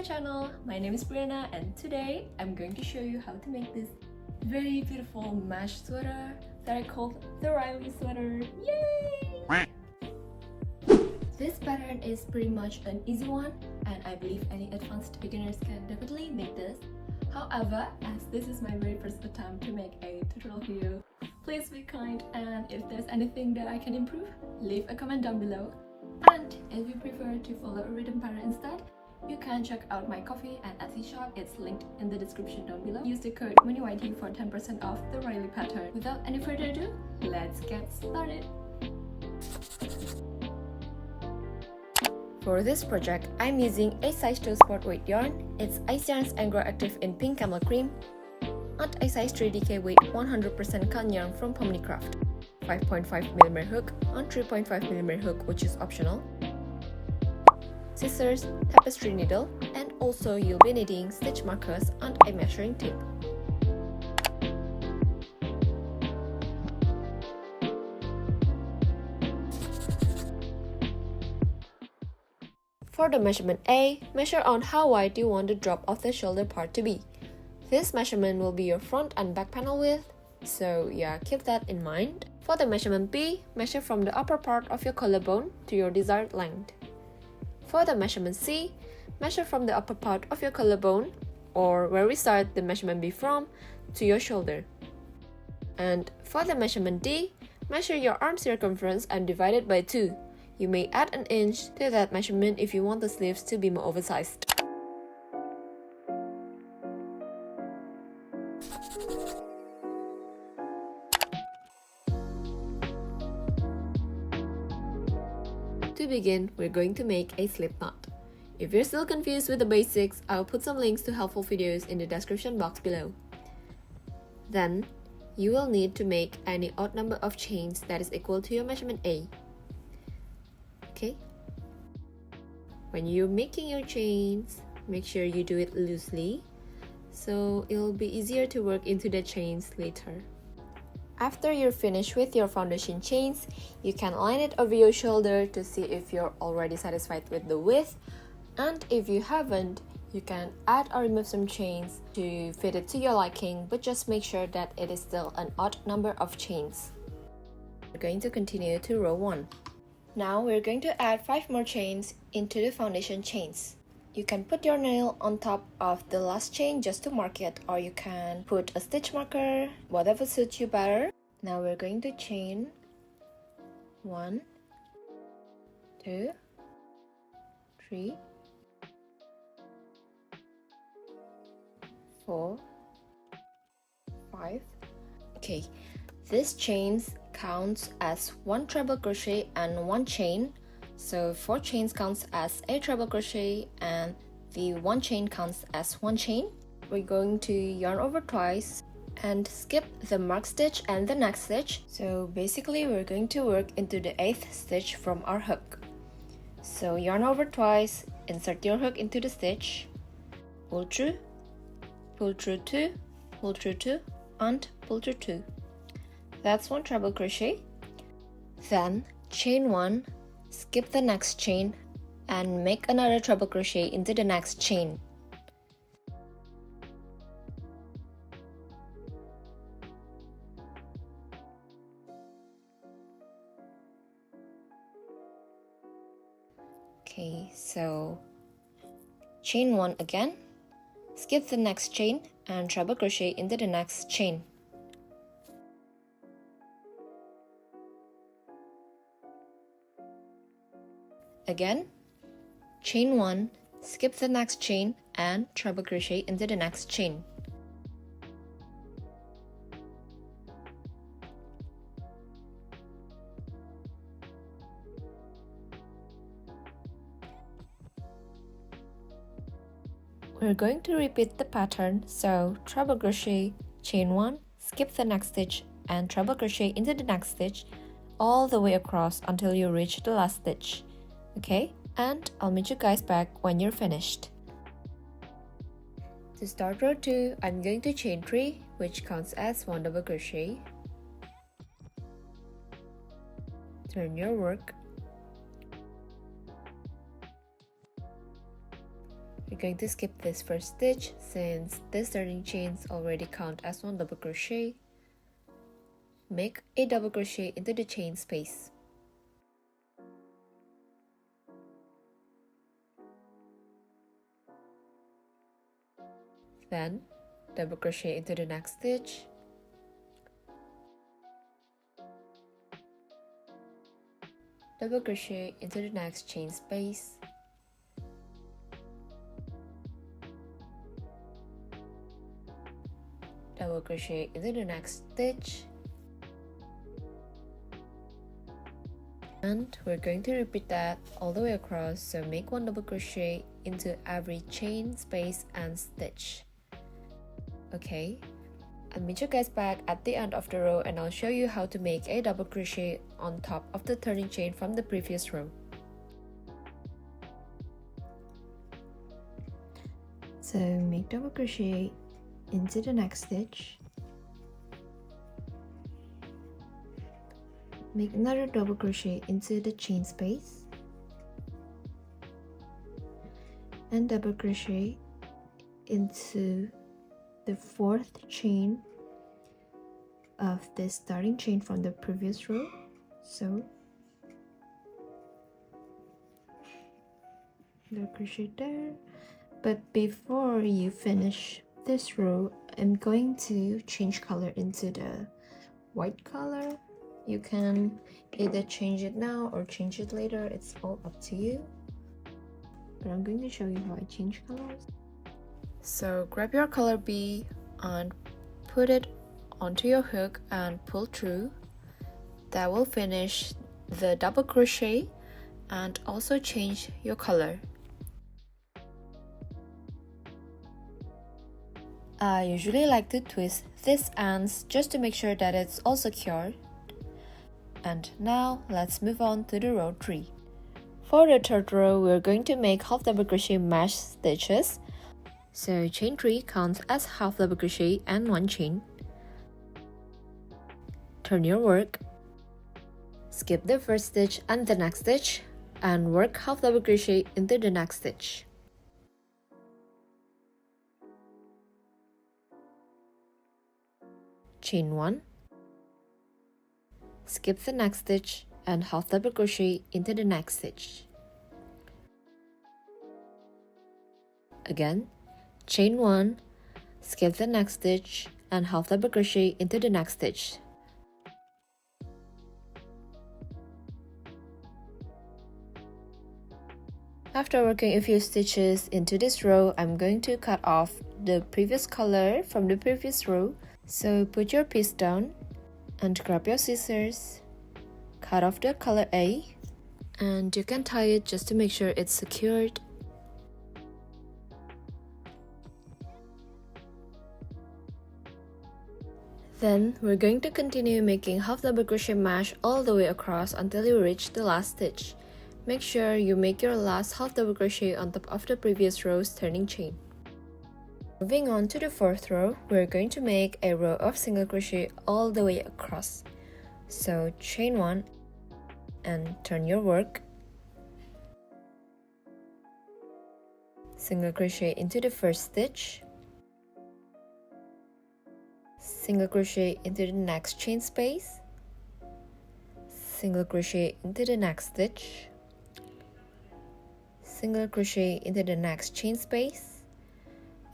my channel. My name is Brianna and today I'm going to show you how to make this very beautiful mesh sweater that I called the Riley sweater. Yay! This pattern is pretty much an easy one and I believe any advanced beginners can definitely make this. However, as this is my very first attempt to make a tutorial video, please be kind, and if there's anything that I can improve, leave a comment down below. And if you prefer to follow a written pattern instead, you can check out my Ko-fi and Etsy shop. It's linked in the description down below. Use the code MONEYYT for 10% off the Riley pattern. Without any further ado, let's get started! For this project, I'm using a size 2 sport weight yarn. It's Ice Yarns Angro Active in pink camel cream, and a size 3 DK weight 100% cotton yarn from Pomnicraft. 5.5mm hook on 3.5mm hook, which is optional, scissors, tapestry needle, and also you'll be needing stitch markers and a measuring tape. For the measurement A, measure on how wide you want the drop of the shoulder part to be. This measurement will be your front and back panel width, so yeah, keep that in mind. For the measurement B, measure from the upper part of your collarbone to your desired length. For the measurement C, measure from the upper part of your collarbone, or where we start the measurement B from, to your shoulder. And for the measurement D, measure your arm circumference and divide it by 2. You may add an inch to that measurement if you want the sleeves to be more oversized. To begin, we're going to make a slip knot. If you're still confused with the basics, I'll put some links to helpful videos in the description box below. Then, you will need to make any odd number of chains that is equal to your measurement A. Okay? When you're making your chains, make sure you do it loosely, so it'll be easier to work into the chains later. After you're finished with your foundation chains, you can line it over your shoulder to see if you're already satisfied with the width, and if you haven't, you can add or remove some chains to fit it to your liking, but just make sure that it is still an odd number of chains. We're going to continue to row 1. Now we're going to add 5 more chains into the foundation chains. You can put your nail on top of the last chain just to mark it, or you can put a stitch marker, whatever suits you better. Now we're going to chain 1, 2, 3, 4, 5. Okay, this chains counts as 1 treble crochet and 1 chain. So 4 chains counts as a treble crochet and the 1 chain counts as 1 chain. We're going to yarn over twice and skip the mark stitch and the next stitch. So basically we're going to work into the 8th stitch from our hook. So yarn over twice, insert your hook into the stitch, pull through 2, pull through 2, and pull through 2. That's 1 treble crochet. Then chain 1, skip the next chain and make another treble crochet into the next chain. Okay, so chain 1 again, skip the next chain and treble crochet into the next chain. Again, chain 1, skip the next chain and treble crochet into the next chain. We're going to repeat the pattern, so treble crochet, chain 1, skip the next stitch and treble crochet into the next stitch all the way across until you reach the last stitch. Okay, and I'll meet you guys back when you're finished. To start row 2, I'm going to chain 3, which counts as 1 double crochet. Turn your work. You're going to skip this first stitch since this turning chains already count as one double crochet. Make a double crochet into the chain space. Then double crochet into the next stitch. Double crochet into the next chain space. Double crochet into the next stitch. And we're going to repeat that all the way across, so make one double crochet into every chain, space and stitch. Okay, I'll meet you guys back at the end of the row and I'll show you how to make a double crochet on top of the turning chain from the previous row. So make double crochet into the next stitch, make another double crochet into the chain space, and double crochet into the fourth chain of the starting chain from the previous row. So double crochet there. But before you finish this row, I'm going to change color into the white color. You can either change it now or change it later, it's all up to you. But I'm going to show you how I change colors. So grab your color B and put it onto your hook and pull through. That will finish the double crochet and also change your color. I usually like to twist these ends just to make sure that it's all secured. And now let's move on to the row 3. For the third row, we're going to make half double crochet mesh stitches. So chain 3 counts as half double crochet and 1 chain. Turn your work. Skip the first stitch and the next stitch and work half double crochet into the next stitch. Chain 1. Skip the next stitch and half double crochet into the next stitch. Again, chain 1, skip the next stitch and half double crochet into the next stitch. After working a few stitches into this row, I'm going to cut off the previous color from the previous row. So put your piece down and grab your scissors, cut off the color A, and you can tie it just to make sure it's secured. Then we're going to continue making half double crochet mesh all the way across until you reach the last stitch. Make sure you make your last half double crochet on top of the previous row's turning chain. Moving on to the fourth row, we're going to make a row of single crochet all the way across. So chain 1 and turn your work. Single crochet into the first stitch. Single crochet into the next chain space. Single crochet into the next stitch. Single crochet into the next chain space.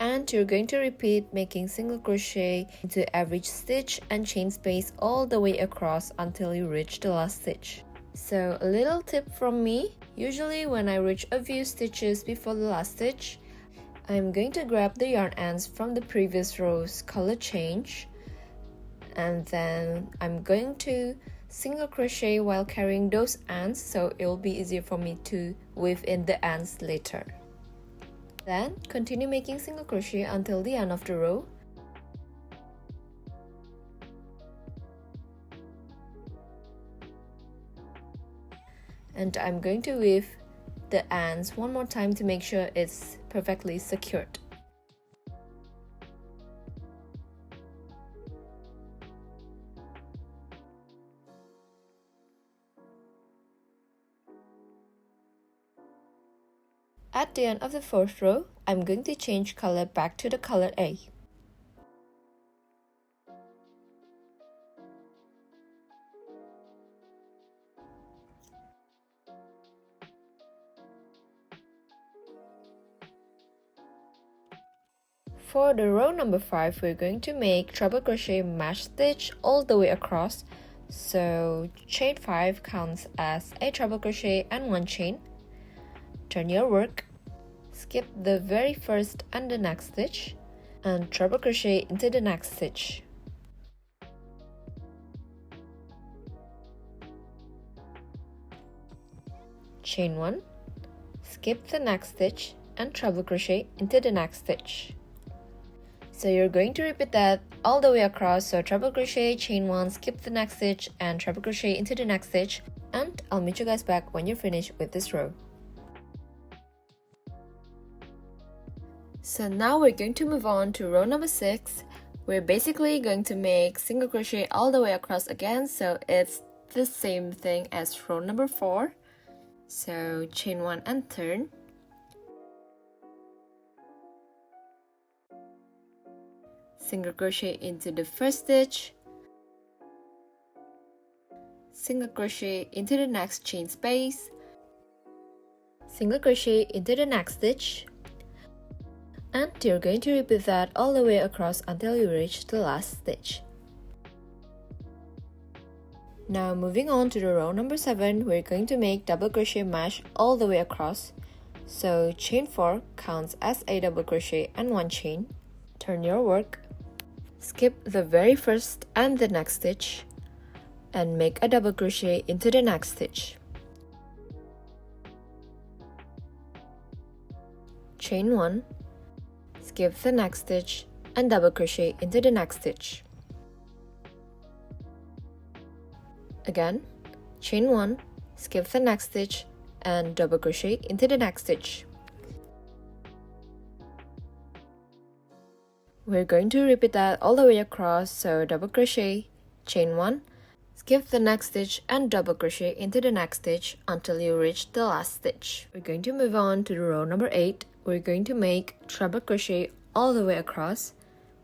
And you're going to repeat making single crochet into every stitch and chain space all the way across until you reach the last stitch. So a little tip from me, usually when I reach a few stitches before the last stitch, I'm going to grab the yarn ends from the previous row's color change, and then I'm going to single crochet while carrying those ends, so it will be easier for me to weave in the ends later. Then continue making single crochet until the end of the row. And I'm going to weave the ends one more time to make sure it's perfectly secured. At the end of the fourth row, I'm going to change color back to the color A. For the row number 5, we're going to make treble crochet mesh stitch all the way across. So chain 5 counts as a treble crochet and 1 chain. Turn your work, skip the very first and the next stitch, and treble crochet into the next stitch. Chain 1, skip the next stitch, and treble crochet into the next stitch. So you're going to repeat that all the way across. So treble crochet, chain 1, skip the next stitch, and treble crochet into the next stitch. And I'll meet you guys back when you're finished with this row. So now we're going to move on to row number 6. We're basically going to make single crochet all the way across again. So it's the same thing as row number 4. So chain 1 and turn. Single crochet into the first stitch, single crochet into the next chain space, single crochet into the next stitch, and you're going to repeat that all the way across until you reach the last stitch. Now moving on to the row number 7, we're going to make double crochet mesh all the way across. So chain 4 counts as a double crochet and 1 chain. Turn your work, skip the very first and the next stitch, and make a double crochet into the next stitch. Chain 1, skip the next stitch, and double crochet into the next stitch. Again, chain 1, skip the next stitch, and double crochet into the next stitch. We're going to repeat that all the way across, so double crochet, chain 1, skip the next stitch and double crochet into the next stitch until you reach the last stitch. We're going to move on to the row number 8. We're going to make treble crochet all the way across.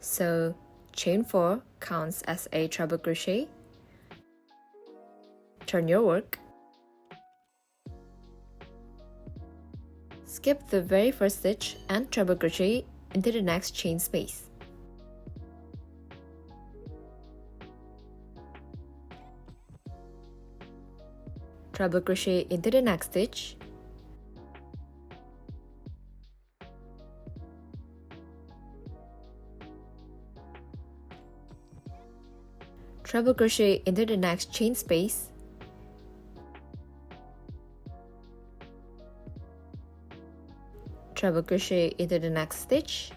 So chain 4 counts as a treble crochet. Turn your work. Skip the very first stitch and treble crochet into the next chain space. Treble crochet into the next stitch, treble crochet into the next chain space, treble crochet into the next stitch,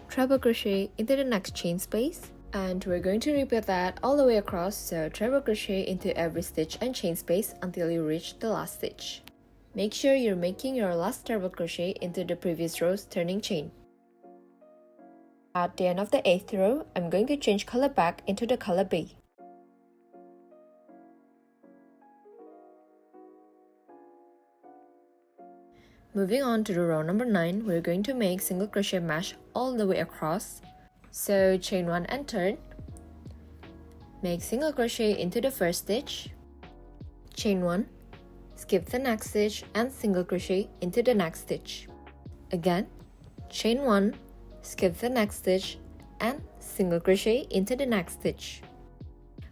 treble crochet into the next chain space, and we're going to repeat that all the way across, so treble crochet into every stitch and chain space until you reach the last stitch. Make sure you're making your last treble crochet into the previous row's turning chain. At the end of the 8th row, I'm going to change color back into the color B. Moving on to the row number 9, we're going to make single crochet mesh all the way across. So chain 1 and turn, make single crochet into the first stitch, chain 1, skip the next stitch and single crochet into the next stitch. Again, chain 1, skip the next stitch and single crochet into the next stitch.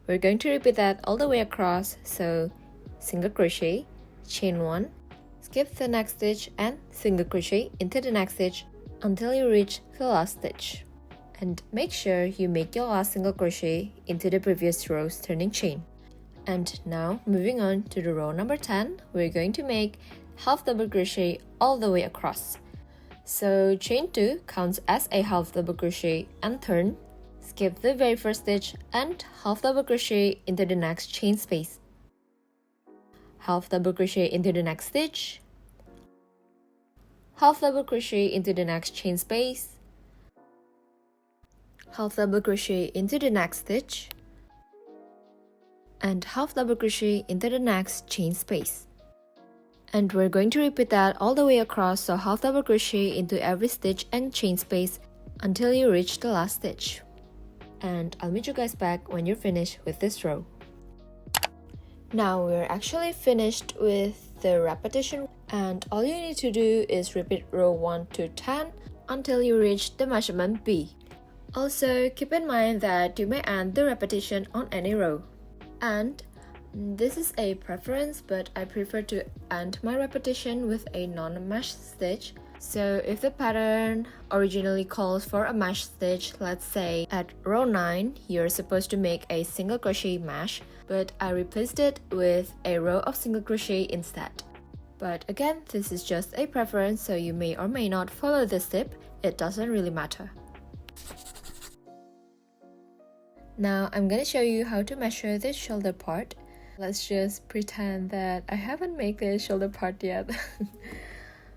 We're going to repeat that all the way across, so single crochet, chain 1, skip the next stitch and single crochet into the next stitch until you reach the last stitch. And make sure you make your last single crochet into the previous row's turning chain. And now moving on to the row number 10, we're going to make half double crochet all the way across. So chain 2 counts as a half double crochet and turn, skip the very first stitch and half double crochet into the next chain space. Half double crochet into the next stitch, half double crochet into the next chain space, half double crochet into the next stitch, and half double crochet into the next chain space. And we're going to repeat that all the way across, so half double crochet into every stitch and chain space until you reach the last stitch. And I'll meet you guys back when you're finished with this row. Now we're actually finished with the repetition, and all you need to do is repeat row 1 to 10 until you reach the measurement B. Also, keep in mind that you may end the repetition on any row. And this is a preference, but I prefer to end my repetition with a non-mesh stitch. So if the pattern originally calls for a mesh stitch, let's say at row 9, you're supposed to make a single crochet mesh, but I replaced it with a row of single crochet instead. But again, this is just a preference, so you may or may not follow this tip, it doesn't really matter. Now I'm gonna show you how to measure this shoulder part. Let's just pretend that I haven't made the shoulder part yet.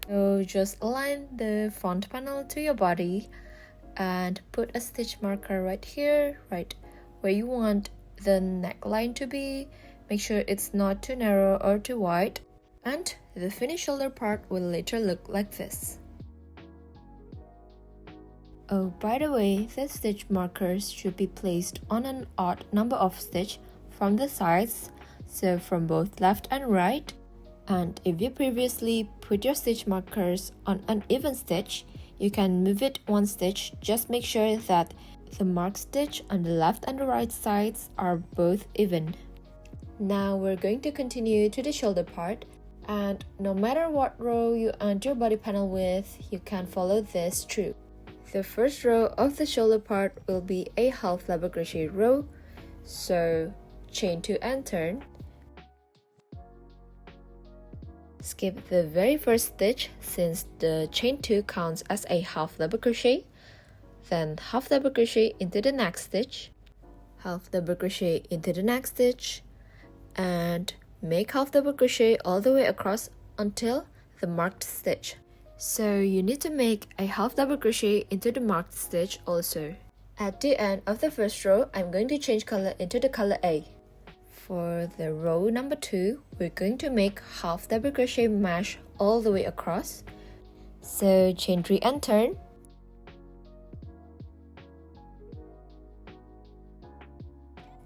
So just align the front panel to your body and put a stitch marker right here, right where you want the neckline to be. Make sure it's not too narrow or too wide, and the finished shoulder part will later look like this. Oh, by the way, the stitch markers should be placed on an odd number of stitches from the sides, so from both left and right. And if you previously put your stitch markers on an even stitch, you can move it one stitch. Just make sure that the marked stitch on the left and the right sides are both even. Now we're going to continue to the shoulder part, and no matter what row you end your body panel with, you can follow this through. The first row of the shoulder part will be a half double crochet row, so chain 2 and turn. Skip the very first stitch since the chain 2 counts as a half double crochet, then half double crochet into the next stitch, half double crochet into the next stitch, and make half double crochet all the way across until the marked stitch. So you need to make a half double crochet into the marked stitch also. At the end of the first row, I'm going to change color into the color A. For the row number 2, we're going to make half double crochet mesh all the way across. So chain 3 and turn.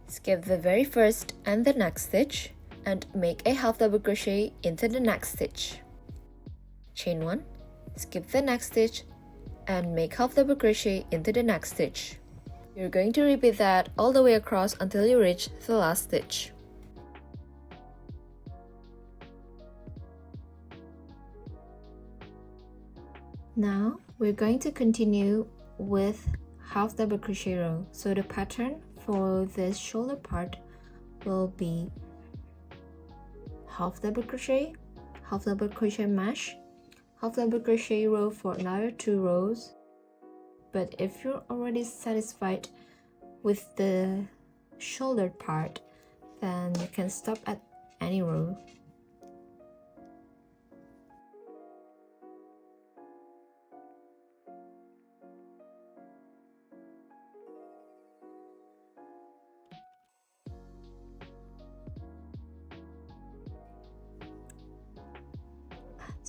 Skip the very first and the next stitch and make a half double crochet into the next stitch. Chain 1, skip the next stitch and make half double crochet into the next stitch. You're going to repeat that all the way across until you reach the last stitch. Now we're going to continue with half double crochet row. So the pattern for this shoulder part will be half double crochet mesh, half double crochet row for another 2 rows. But if you're already satisfied with the shoulder part, then you can stop at any row.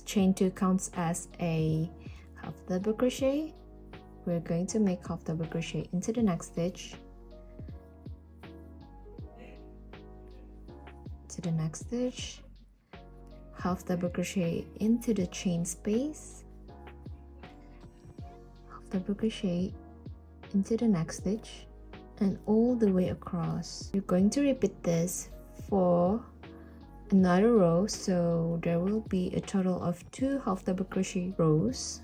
Chain 2 counts as a half double crochet. We're going to make half double crochet into the next stitch, to the next stitch, half double crochet into the chain space, half double crochet into the next stitch, and all the way across. You're going to repeat this for another row, so there will be a total of 2 half double crochet rows.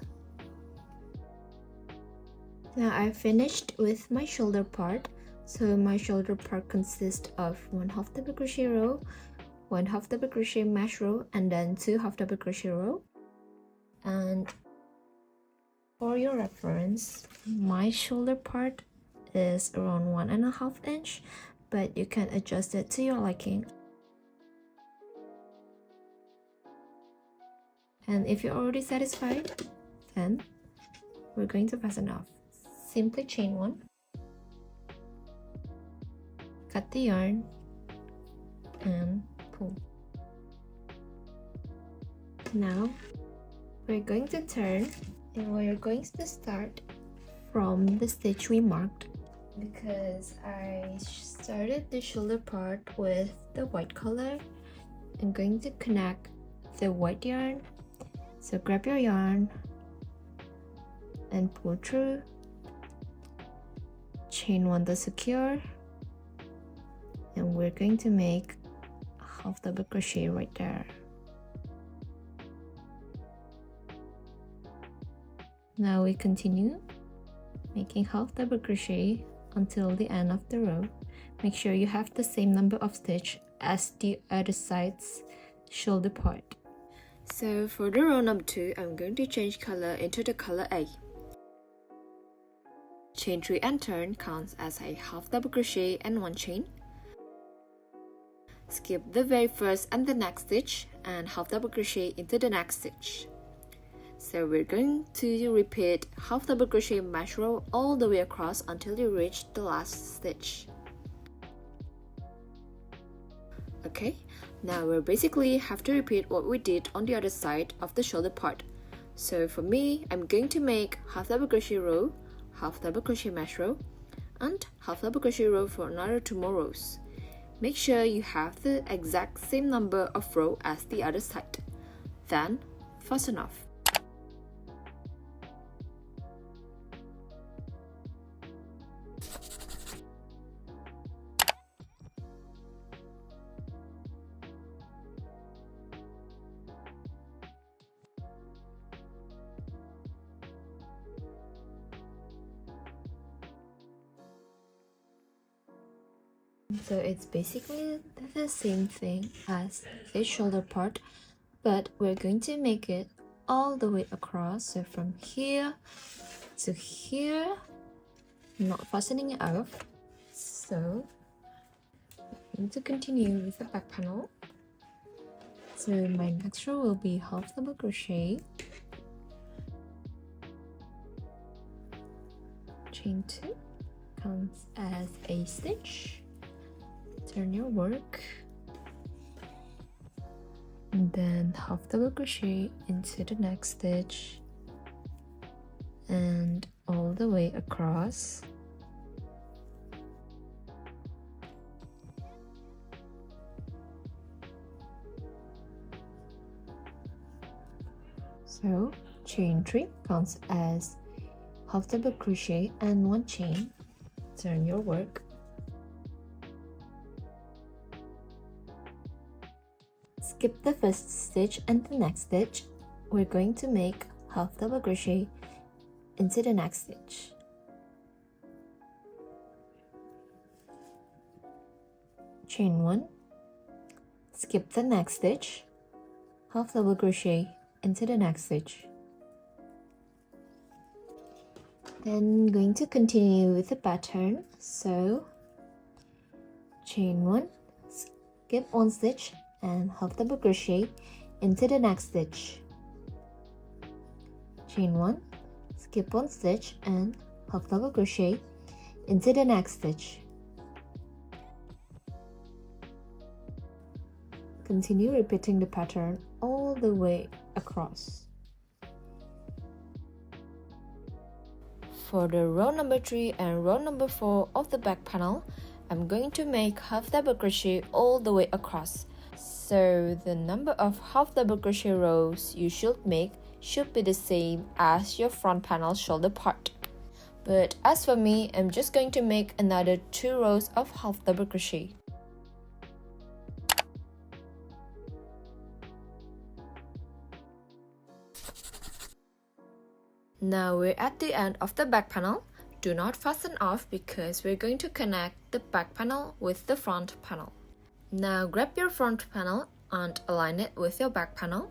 Now I finished with my shoulder part. So my shoulder part consists of 1 half double crochet row, 1 half double crochet mesh row, and then 2 half double crochet row. And for your reference, my shoulder part is around 1.5 inch, but you can adjust it to your liking. And if you're already satisfied, then we're going to fasten off. Simply chain 1, cut the yarn, and pull. Now we're going to turn, and we're going to start from the stitch we marked, because I started the shoulder part with the white color. I'm going to connect the white yarn, so grab your yarn and pull through, chain 1 to secure, and we're going to make half double crochet right there. Now we continue making half double crochet until the end of the row. Make sure you have the same number of stitch as the other side's shoulder part. So for the row number 2, I'm going to change color into the color A. Chain 3 and turn counts as a half double crochet and 1 chain. Skip the very first and the next stitch and half double crochet into the next stitch. So we're going to repeat half double crochet mesh row all the way across until you reach the last stitch. Okay, now we basically have to repeat what we did on the other side of the shoulder part. So for me, I'm going to make half double crochet row, half double crochet mesh row, and half double crochet row for another 2 more rows. Make sure you have the exact same number of row as the other side. Then fasten off. So it's basically the same thing as the shoulder part, but we're going to make it all the way across. So from here to here, not fastening it off. So I'm going to continue with the back panel. So my next row will be half double crochet, chain 2, counts as a stitch. Turn your work, and then half double crochet into the next stitch and all the way across. So chain 3 counts as half double crochet and 1 chain. Turn your work, skip the first stitch and the next stitch. We're going to make half double crochet into the next stitch. Chain 1, skip the next stitch, half double crochet into the next stitch. Then going to continue with the pattern. So chain 1, skip 1 stitch and half double crochet into the next stitch. Chain 1, skip 1 stitch and half double crochet into the next stitch. Continue repeating the pattern all the way across. For the row number 3 and row number 4 of the back panel, I'm going to make half double crochet all the way across. So the number of half double crochet rows you should make should be the same as your front panel shoulder part. But as for me, I'm just going to make another 2 rows of half double crochet. Now we're at the end of the back panel. Do not fasten off because we're going to connect the back panel with the front panel. Now grab your front panel and align it with your back panel.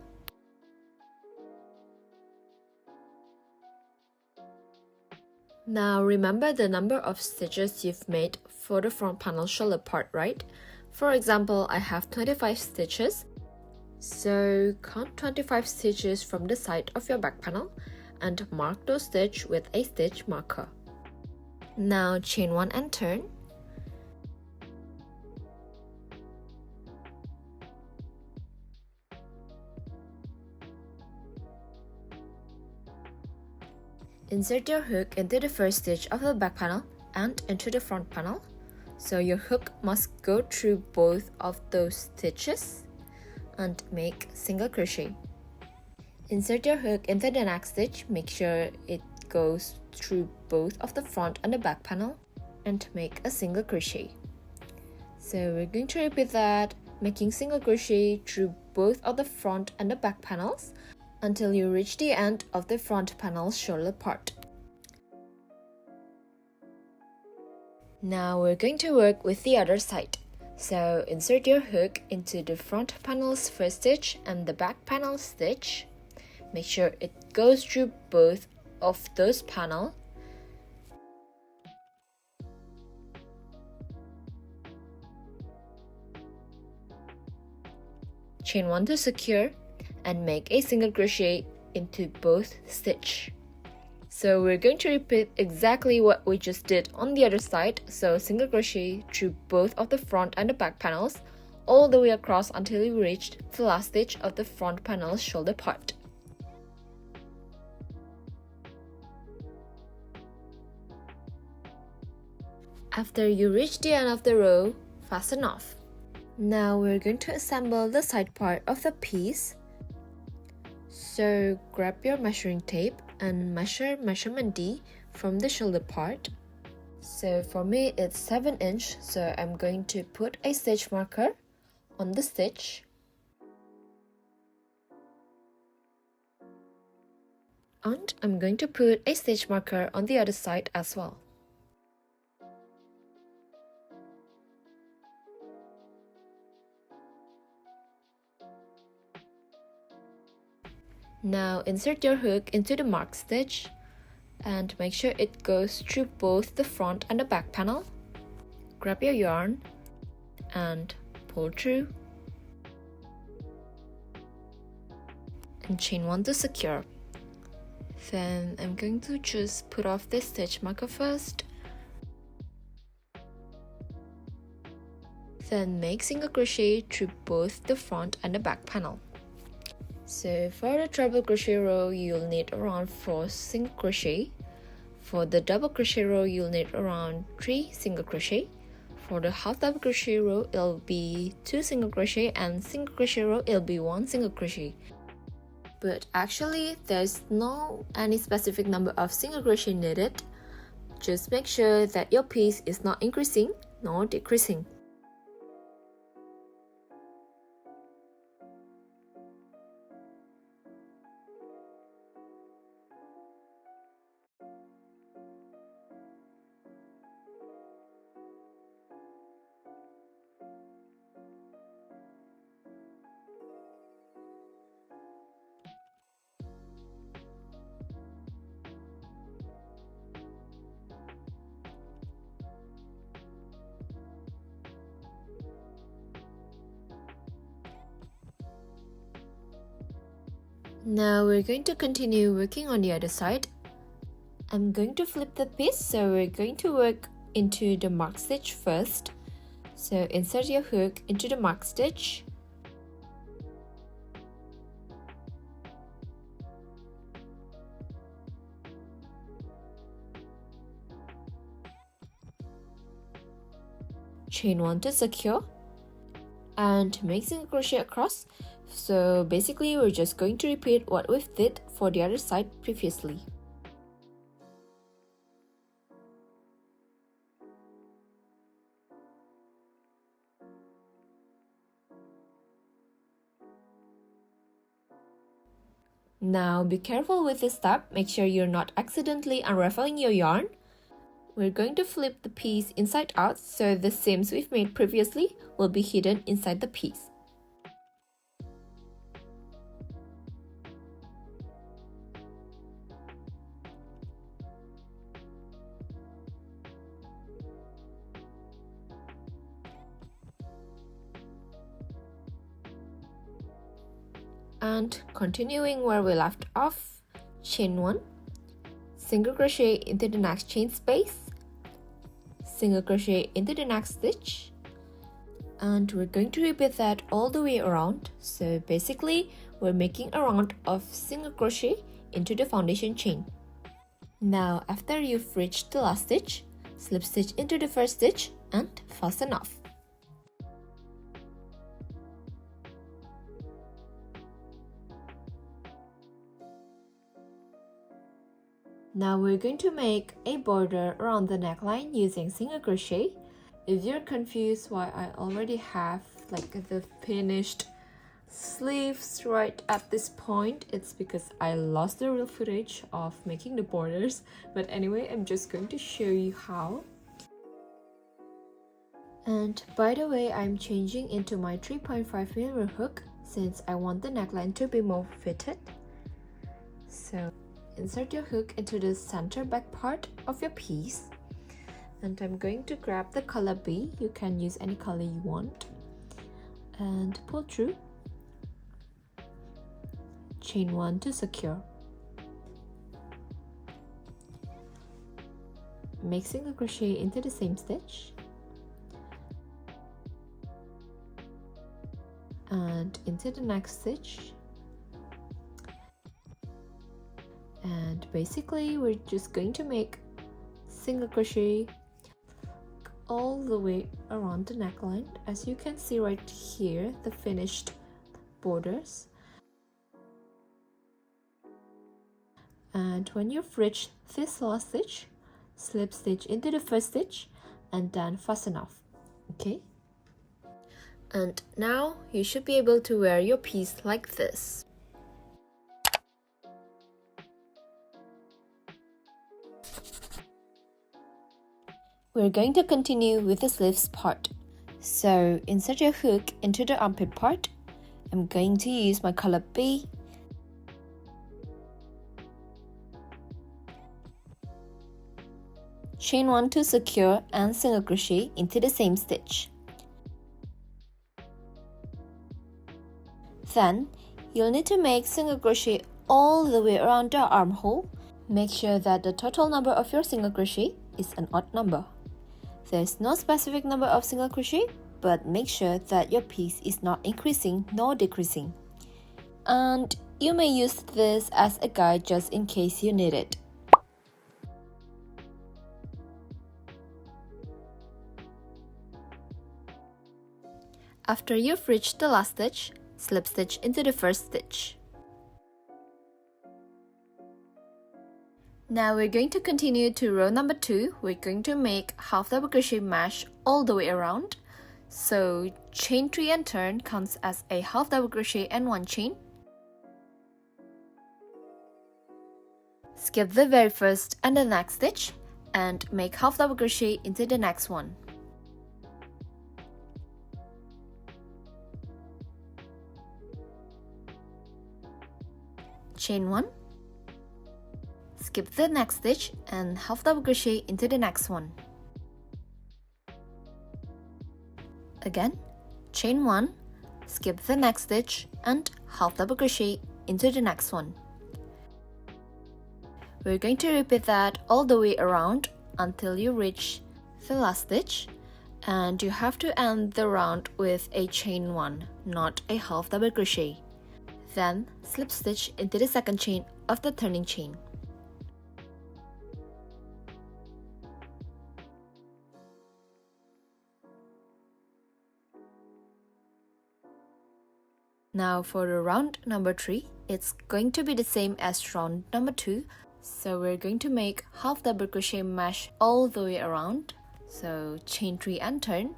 Now remember the number of stitches you've made for the front panel shoulder part, right? For example, I have 25 stitches. So count 25 stitches from the side of your back panel and mark those stitches with a stitch marker. Now chain 1 and turn. Insert your hook into the first stitch of the back panel and into the front panel. So your hook must go through both of those stitches and make single crochet. Insert your hook into the next stitch, make sure it goes through both of the front and the back panel and make a single crochet. So we're going to repeat that, making single crochet through both of the front and the back panels until you reach the end of the front panel's shoulder part. Now we're going to work with the other side. So insert your hook into the front panel's first stitch and the back panel stitch. Make sure it goes through both of those panels. Chain 1 to secure and make a single crochet into both stitch. So we're going to repeat exactly what we just did on the other side. So single crochet through both of the front and the back panels all the way across until you reach the last stitch of the front panel's shoulder part. After you reach the end of the row, fasten off. Now we're going to assemble the side part of the piece. So grab your measuring tape and measure measurement D from the shoulder part. So for me it's 7 inch, so I'm going to put a stitch marker on the stitch. And I'm going to put a stitch marker on the other side as well. Now insert your hook into the marked stitch and make sure it goes through both the front and the back panel. Grab your yarn and pull through and chain 1 to secure. Then I'm going to just put off this stitch marker first. Then make single crochet through both the front and the back panel. So for the treble crochet row, you'll need around 4 single crochet. For the double crochet row, you'll need around 3 single crochet. For the half double crochet row, it'll be 2 single crochet, and single crochet row, it'll be 1 single crochet. But actually, there's no any specific number of single crochet needed. Just make sure that your piece is not increasing nor decreasing. Now we're going to continue working on the other side. I'm going to flip the piece, so we're going to work into the marked stitch first. So insert your hook into the marked stitch. Chain 1 to secure and make single crochet across. So basically we're just going to repeat what we did for the other side previously. Now be careful with this step, make sure you're not accidentally unraveling your yarn. We're going to flip the piece inside out, so the seams we've made previously will be hidden inside the piece. And continuing where we left off, chain 1, single crochet into the next chain space, single crochet into the next stitch, and we're going to repeat that all the way around. So basically we're making a round of single crochet into the foundation chain. Now, after you've reached the last stitch, slip stitch into the first stitch and fasten off. Now we're going to make a border around the neckline using single crochet. If you're confused why I already have like the finished sleeves right at this point, it's because I lost the real footage of making the borders. But anyway, I'm just going to show you how. And by the way, I'm changing into my 3.5mm hook since I want the neckline to be more fitted. So insert your hook into the center back part of your piece, and I'm going to grab the color B. You can use any color you want and pull through. Chain 1 to secure. Make single crochet into the same stitch and into the next stitch. And basically we're just going to make single crochet all the way around the neckline. As you can see right here, the finished borders. And when you've reached this last stitch, slip stitch into the first stitch and then fasten off. Okay? And now you should be able to wear your piece like this. We're going to continue with the sleeves part. So insert your hook into the armpit part. I'm going to use my color B. Chain 1 to secure and single crochet into the same stitch. Then you'll need to make single crochet all the way around the armhole. Make sure that the total number of your single crochet is an odd number. There's no specific number of single crochet, but make sure that your piece is not increasing nor decreasing. And you may use this as a guide just in case you need it. After you've reached the last stitch, slip stitch into the first stitch. Now we're going to continue to row number 2. We're going to make half double crochet mesh all the way around. So chain 3 and turn counts as a half double crochet and 1 chain. Skip the very first and the next stitch and make half double crochet into the next one. Chain 1. Skip the next stitch and half double crochet into the next one. Again, chain 1, skip the next stitch and half double crochet into the next one. We're going to repeat that all the way around until you reach the last stitch, and you have to end the round with a chain 1, not a half double crochet. Then slip stitch into the second chain of the turning chain. Now for the round number 3, it's going to be the same as round number 2. So we're going to make half double crochet mesh all the way around. So chain 3 and turn.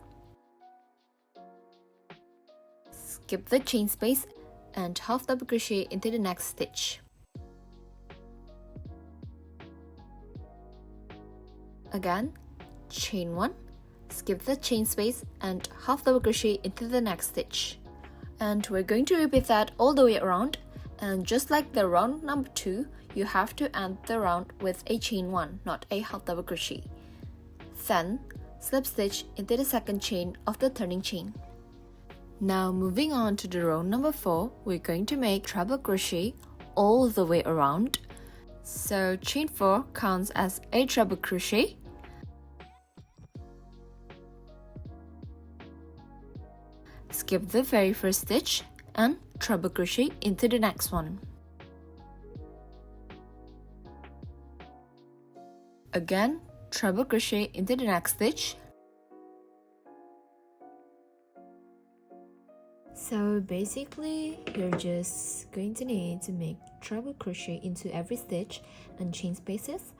Skip the chain space and half double crochet into the next stitch. Again, chain 1, skip the chain space and half double crochet into the next stitch. And we're going to repeat that all the way around, and just like the round number 2, you have to end the round with a chain 1, not a half double crochet. Then slip stitch into the second chain of the turning chain. Now moving on to the row number 4, we're going to make treble crochet all the way around. So chain 4 counts as a treble crochet. Skip the very first stitch and treble crochet into the next one. Again, treble crochet into the next stitch. So basically, you're just going to need to make treble crochet into every stitch and chain spaces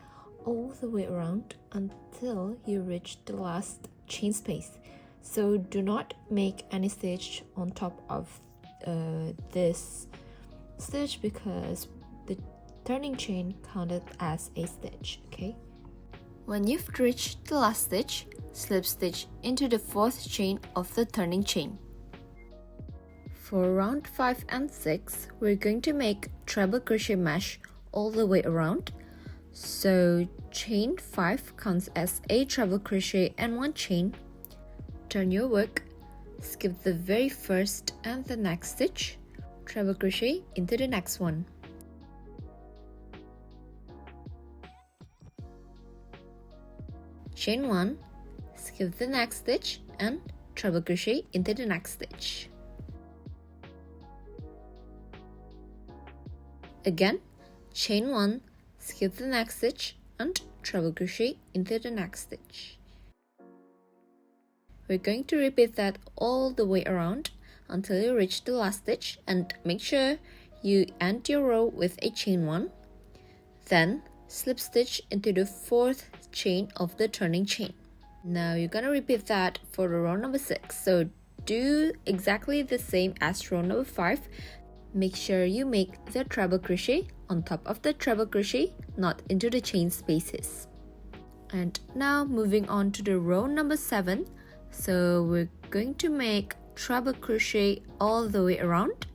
all the way around until you reach the last chain space. So do not make any stitch on top of this stitch because the turning chain counted as a stitch, okay? When you've reached the last stitch, slip stitch into the 4th chain of the turning chain. For round 5 and 6, we're going to make treble crochet mesh all the way around. So chain 5 counts as a treble crochet and 1 chain. Turn your work, skip the very first and the next stitch, treble crochet into the next one. Chain 1, skip the next stitch and treble crochet into the next stitch. Again, chain 1, skip the next stitch and treble crochet into the next stitch. We're going to repeat that all the way around until you reach the last stitch, and make sure you end your row with a chain 1. Then slip stitch into the 4th chain of the turning chain. Now you're gonna repeat that for the row number 6. So do exactly the same as row number 5. Make sure you make the treble crochet on top of the treble crochet, not into the chain spaces. And now moving on to the row number 7. So we're going to make treble crochet all the way around.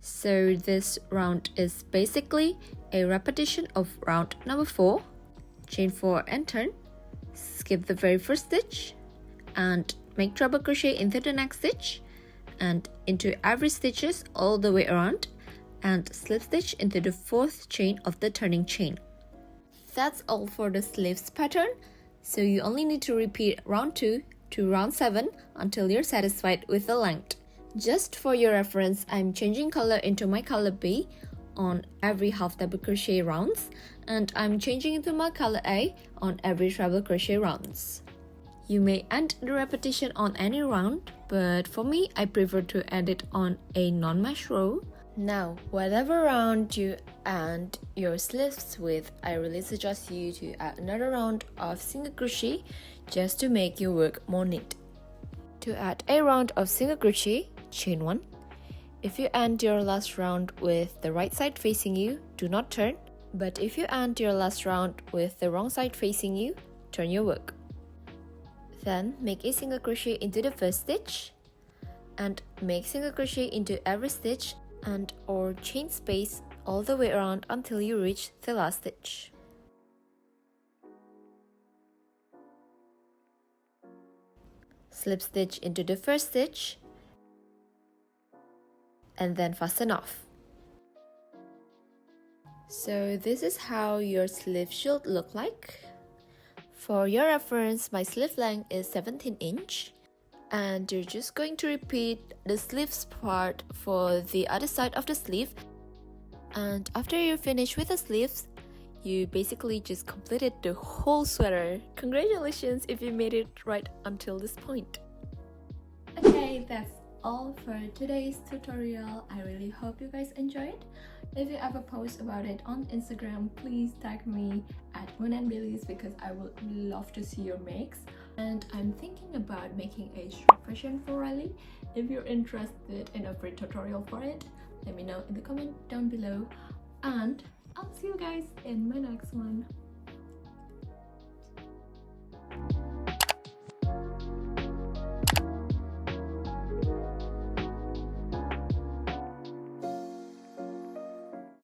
So this round is basically a repetition of round number 4. Chain 4 and turn, skip the very first stitch and make treble crochet into the next stitch and into every stitches all the way around, and slip stitch into the 4th chain of the turning chain. That's all for the sleeves pattern. So you only need to repeat round 2 to round 7 until you're satisfied with the length. Just for your reference, I'm changing color into my color B on every half double crochet rounds, and I'm changing into my color A on every treble crochet rounds. You may end the repetition on any round, but for me, I prefer to end it on a non-mesh row. Now, whatever round you end your sleeves with, I really suggest you to add another round of single crochet just to make your work more neat. To add a round of single crochet, chain 1. If you end your last round with the right side facing you, do not turn. But if you end your last round with the wrong side facing you, turn your work. Then make a single crochet into the first stitch and make single crochet into every stitch and or chain space all the way around until you reach the last stitch. Slip stitch into the first stitch and then fasten off. So this is how your sleeve should look like. For your reference, my sleeve length is 17 inch, and you're just going to repeat the sleeves part for the other side of the sleeve. And after you're finished with the sleeves, you basically just completed the whole sweater. Congratulations if you made it right until this point. Okay, that's all for today's tutorial. I really hope you guys enjoyed. If you ever post about it on Instagram, please tag me at moonandbaileys because I would love to see your makes. And I'm thinking about making a shrug version for Riley. If you're interested in a free tutorial for it, let me know in the comment down below. And I'll see you guys in my next one.